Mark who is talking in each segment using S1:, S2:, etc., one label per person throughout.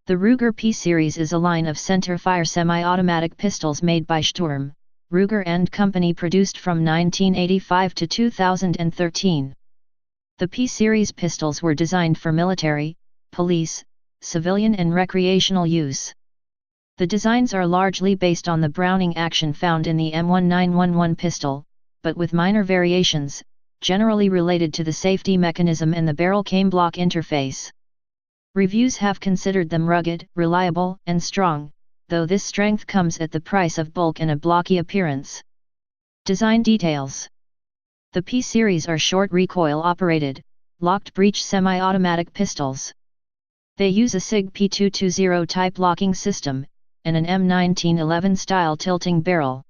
S1: The Ruger P-Series is a line of center-fire semi-automatic pistols made by Sturm, Ruger and Company, produced from 1985 to 2013. The P-Series pistols were designed for military, police, civilian and recreational use. The designs are largely based on the Browning action found in the M1911 pistol, but with minor variations, generally related to the safety mechanism and the barrel came block interface. Reviews have considered them rugged, reliable, and strong, though this strength comes at the price of bulk and a blocky appearance. Design details. The P-Series are short recoil-operated, locked breech semi-automatic pistols. They use a SIG P220 type locking system, and an M1911 style tilting barrel.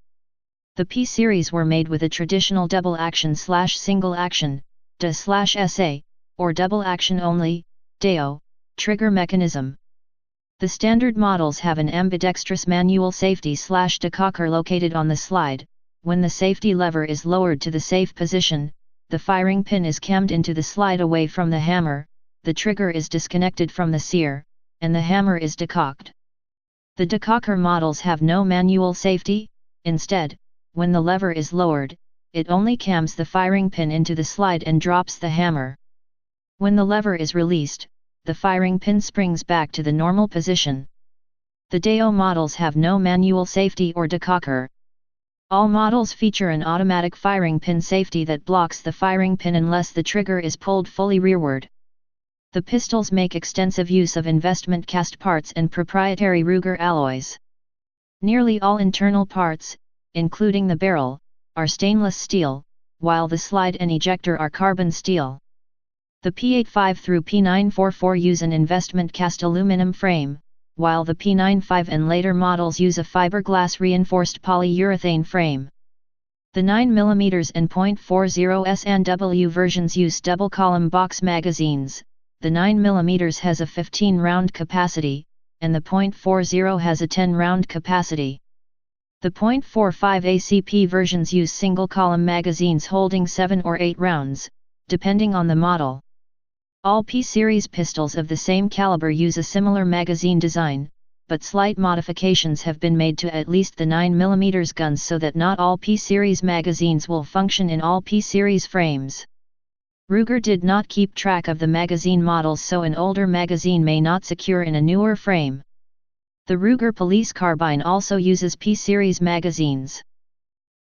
S1: The P-Series were made with a traditional double-action/single action, DA/SA, or double-action only, DAO, trigger mechanism. The standard models have an ambidextrous manual safety/decocker located on the slide. When the safety lever is lowered to the safe position, the firing pin is cammed into the slide away from the hammer, the trigger is disconnected from the sear, and the hammer is decocked. The decocker models have no manual safety. Instead, when the lever is lowered, it only cams the firing pin into the slide and drops the hammer. When the lever is released, the firing pin springs back to the normal position. The DAO models have no manual safety or decocker. All models feature an automatic firing pin safety that blocks the firing pin unless the trigger is pulled fully rearward. The pistols make extensive use of investment cast parts and proprietary Ruger alloys. Nearly all internal parts, including the barrel, are stainless steel, while the slide and ejector are carbon steel. The P85 through P944 use an investment cast aluminum frame, while the P95 and later models use a fiberglass reinforced polyurethane frame. The 9mm and .40 S&W versions use double-column box magazines. The 9mm has a 15-round capacity, and the .40 has a 10-round capacity. The .45 ACP versions use single-column magazines holding 7 or 8 rounds, depending on the model. All P-Series pistols of the same caliber use a similar magazine design, but slight modifications have been made to at least the 9mm guns so that not all P-Series magazines will function in all P-Series frames. Ruger did not keep track of the magazine models, so an older magazine may not secure in a newer frame. The Ruger Police Carbine also uses P-Series magazines.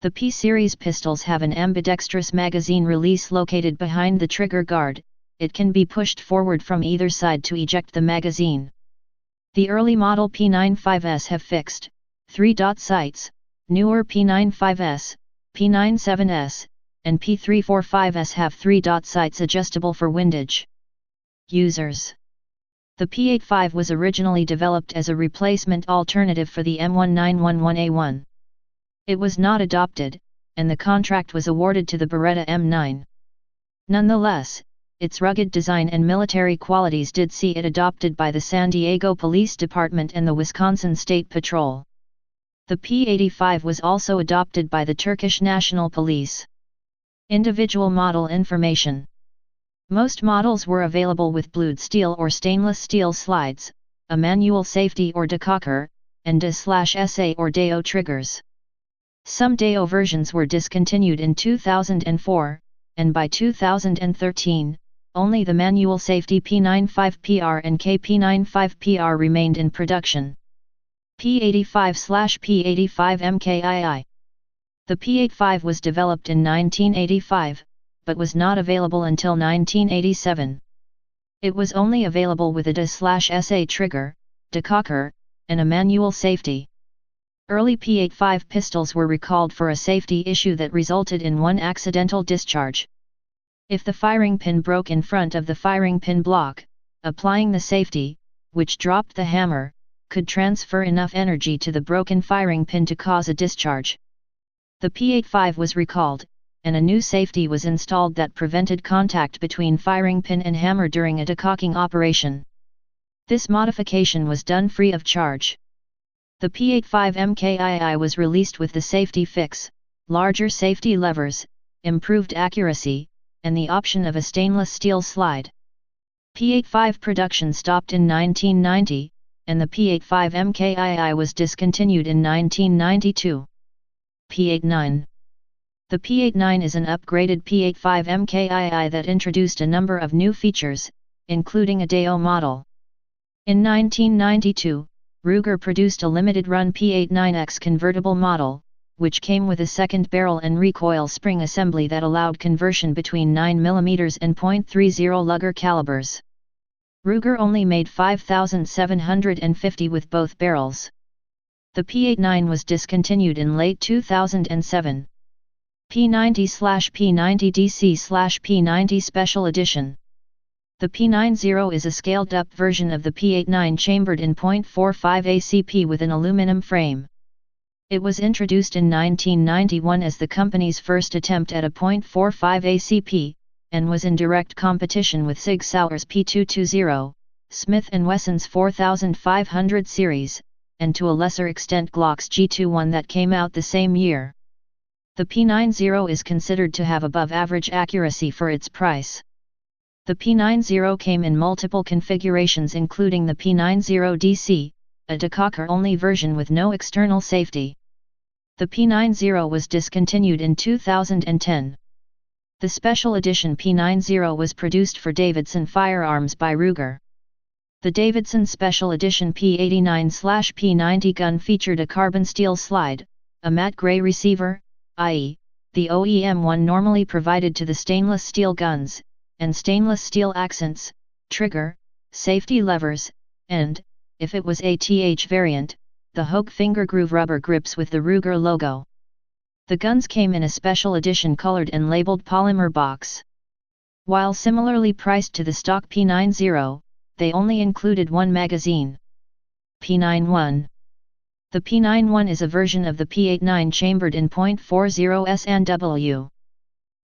S1: The P-Series pistols have an ambidextrous magazine release located behind the trigger guard. It can be pushed forward from either side to eject the magazine. The early model P95s have fixed, 3-dot sights. Newer P95s, P97s, and P345s have 3-dot sights adjustable for windage. Users. The P85 was originally developed as a replacement alternative for the M1911A1. It was not adopted, and the contract was awarded to the Beretta M9. Nonetheless, its rugged design and military qualities did see it adopted by the San Diego Police Department and the Wisconsin State Patrol. The P85 was also adopted by the Turkish National Police. Individual model information. Most models were available with blued steel or stainless steel slides, a manual safety or decocker, and DA/SA or DAO triggers. Some DAO versions were discontinued in 2004, and by 2013, only the manual safety P95PR and KP95PR remained in production. P85/P85 MKII. The P85 was developed in 1985, but was not available until 1987. It was only available with a DA/SA trigger, decocker, and a manual safety. Early P85 pistols were recalled for a safety issue that resulted in one accidental discharge. If the firing pin broke in front of the firing pin block, applying the safety, which dropped the hammer, could transfer enough energy to the broken firing pin to cause a discharge. The P85 was recalled, and a new safety was installed that prevented contact between firing pin and hammer during a decocking operation. This modification was done free of charge. The P85 MKII was released with the safety fix, larger safety levers, improved accuracy, and the option of a stainless steel slide. P85 production stopped in 1990, and the P85 MKII was discontinued in 1992. P89. The P89 is an upgraded P85 MKII that introduced a number of new features, including a DAO model. In 1992, Ruger produced a limited-run P89X convertible model, which came with a second barrel and recoil spring assembly that allowed conversion between 9mm and .30 Luger calibers. Ruger only made 5,750 with both barrels. The P89 was discontinued in late 2007. P90/P90DC/P90 Special Edition. The P90 is a scaled-up version of the P89 chambered in .45 ACP with an aluminum frame. It was introduced in 1991 as the company's first attempt at a .45 ACP, and was in direct competition with Sig Sauer's P220, Smith & Wesson's 4500 series, and to a lesser extent Glock's G21 that came out the same year. The P90 is considered to have above-average accuracy for its price. The P90 came in multiple configurations including the P90DC, a decocker-only version with no external safety. The P90 was discontinued in 2010. The Special Edition P90 was produced for Davidson Firearms by Ruger. The Davidson Special Edition P89/P90 gun featured a carbon steel slide, a matte gray receiver, i.e., the OEM one normally provided to the stainless steel guns, and stainless steel accents, trigger, safety levers, and, if it was ATH variant, the Hogue finger groove rubber grips with the Ruger logo. The guns came in a special edition colored and labeled polymer box. While similarly priced to the stock P90, they only included one magazine. P91. The P91 is a version of the P89 chambered in .40 S&W.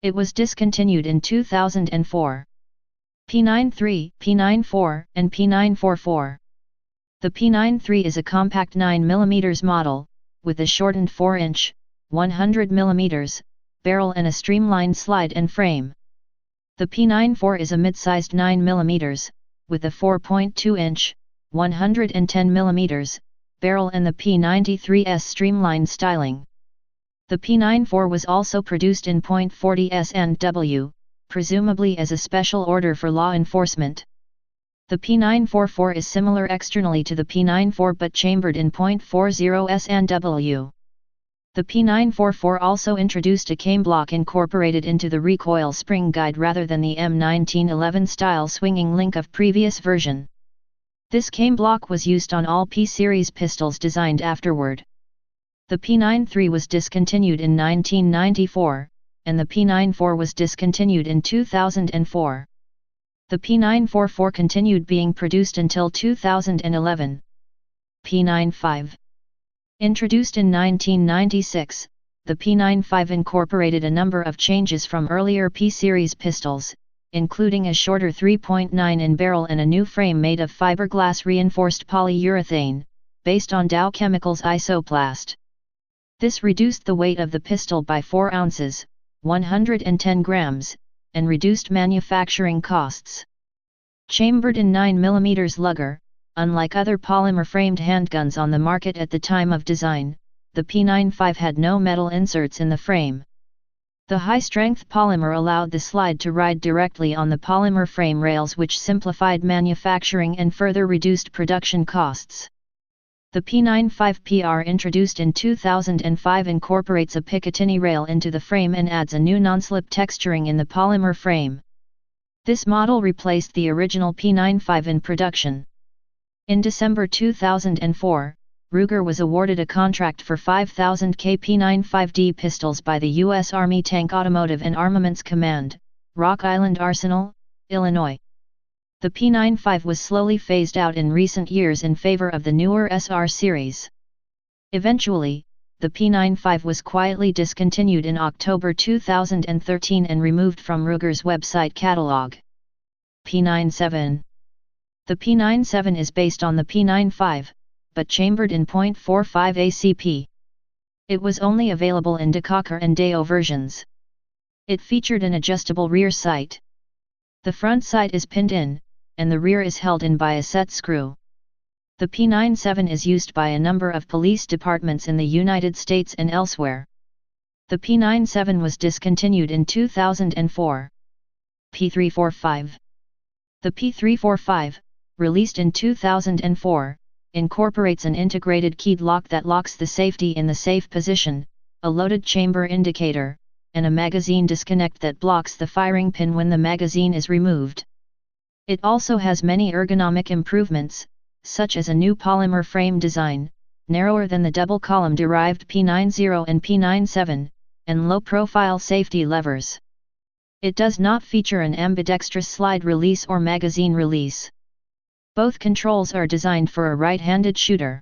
S1: It was discontinued in 2004. P93, P94, and P944. The P93 is a compact 9mm model, with a shortened 4-inch, 100mm, barrel and a streamlined slide and frame. The P94 is a mid-sized 9mm, with a 4.2-inch, 110mm, barrel and the P93's streamlined styling. The P94 was also produced in .40 S&W, presumably as a special order for law enforcement. The P944 is similar externally to the P94 but chambered in .40 S&W. The P944 also introduced a cane block incorporated into the recoil spring guide rather than the M1911 style swinging link of previous version. This cane block was used on all P-series pistols designed afterward. The P93 was discontinued in 1994, and the P94 was discontinued in 2004. The P944 continued being produced until 2011. P95. Introduced in 1996, the P95 incorporated a number of changes from earlier P-series pistols, including a shorter 3.9 in barrel and a new frame made of fiberglass reinforced polyurethane, based on Dow Chemicals Isoplast. This reduced the weight of the pistol by 4 ounces, 110 grams, and reduced manufacturing costs. Chambered in 9mm Luger, unlike other polymer-framed handguns on the market at the time of design, the P95 had no metal inserts in the frame. The high-strength polymer allowed the slide to ride directly on the polymer frame rails, which simplified manufacturing and further reduced production costs. The P95PR introduced in 2005 incorporates a Picatinny rail into the frame and adds a new non-slip texturing in the polymer frame. This model replaced the original P95 in production. In December 2004, Ruger was awarded a contract for 5,000 P95D pistols by the U.S. Army Tank Automotive and Armaments Command, Rock Island Arsenal, Illinois. The P95 was slowly phased out in recent years in favor of the newer SR series. Eventually, the P95 was quietly discontinued in October 2013 and removed from Ruger's website catalog. P97. The P97 is based on the P95, but chambered in .45 ACP. It was only available in decocker and DAO versions. It featured an adjustable rear sight. The front sight is pinned in, and the rear is held in by a set screw. The P97 is used by a number of police departments in the United States and elsewhere. The P97 was discontinued in 2004. P345. The P345, released in 2004, incorporates an integrated keyed lock that locks the safety in the safe position, a loaded chamber indicator, and a magazine disconnect that blocks the firing pin when the magazine is removed. It also has many ergonomic improvements, such as a new polymer frame design, narrower than the double-column derived P90 and P97, and low-profile safety levers. It does not feature an ambidextrous slide release or magazine release. Both controls are designed for a right-handed shooter.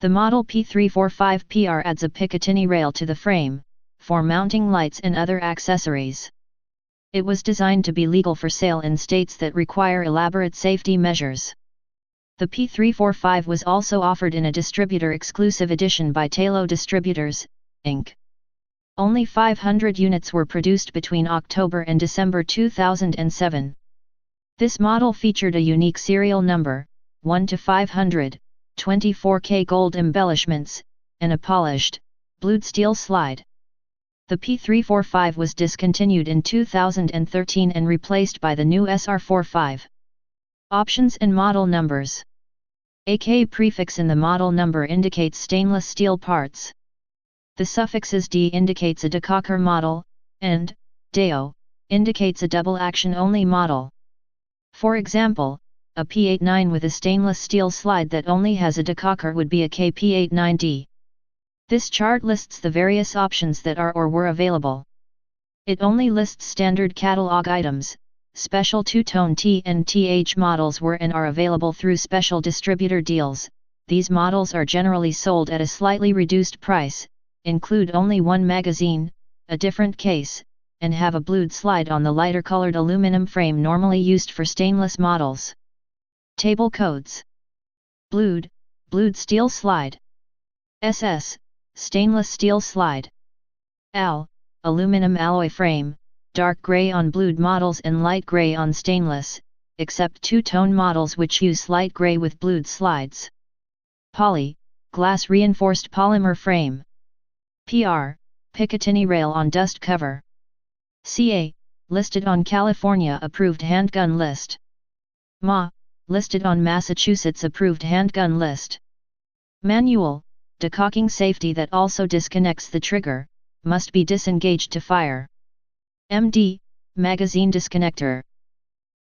S1: The model P345PR adds a Picatinny rail to the frame, for mounting lights and other accessories. It was designed to be legal for sale in states that require elaborate safety measures. The P345 was also offered in a distributor-exclusive edition by Tailor Distributors, Inc. Only 500 units were produced between October and December 2007. This model featured a unique serial number, 1 to 500, 24K gold embellishments, and a polished, blued steel slide. The P345 was discontinued in 2013 and replaced by the new SR45. Options and model numbers. AK prefix in the model number indicates stainless steel parts. The suffixes D indicates a decocker model, and DEO indicates a double-action only model. For example, a P89 with a stainless steel slide that only has a decocker would be a KP89D. This chart lists the various options that are or were available. It only lists standard catalog items. Special two-tone T and TH models were and are available through special distributor deals. These models are generally sold at a slightly reduced price, include only one magazine, a different case, and have a blued slide on the lighter colored aluminum frame normally used for stainless models. Table codes. Blued steel slide. SS, stainless steel slide. AL, aluminum alloy frame, dark gray on blued models and light gray on stainless, except two-tone models which use light gray with blued slides. Poly, glass reinforced polymer frame. PR, Picatinny rail on dust cover. CA, listed on California approved handgun list. MA, listed on Massachusetts approved handgun list. Manual, decocking safety that also disconnects the trigger, must be disengaged to fire. MD, magazine disconnector.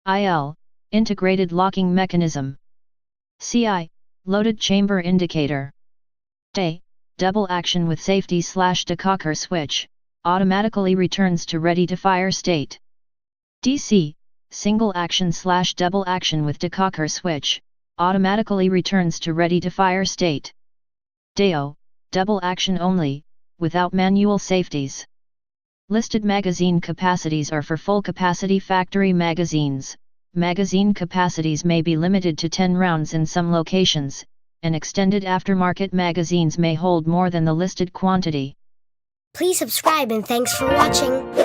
S1: IL, integrated locking mechanism. CI, loaded chamber indicator. DE, double action with safety/decocker switch, automatically returns to ready to fire state. DC, single action/double action with decocker switch, automatically returns to ready to fire state. DEO, double action only, without manual safeties. Listed magazine capacities are for full capacity factory magazines. Magazine capacities may be limited to 10 rounds in some locations, and extended aftermarket magazines may hold more than the listed quantity.
S2: Please subscribe and thanks for watching.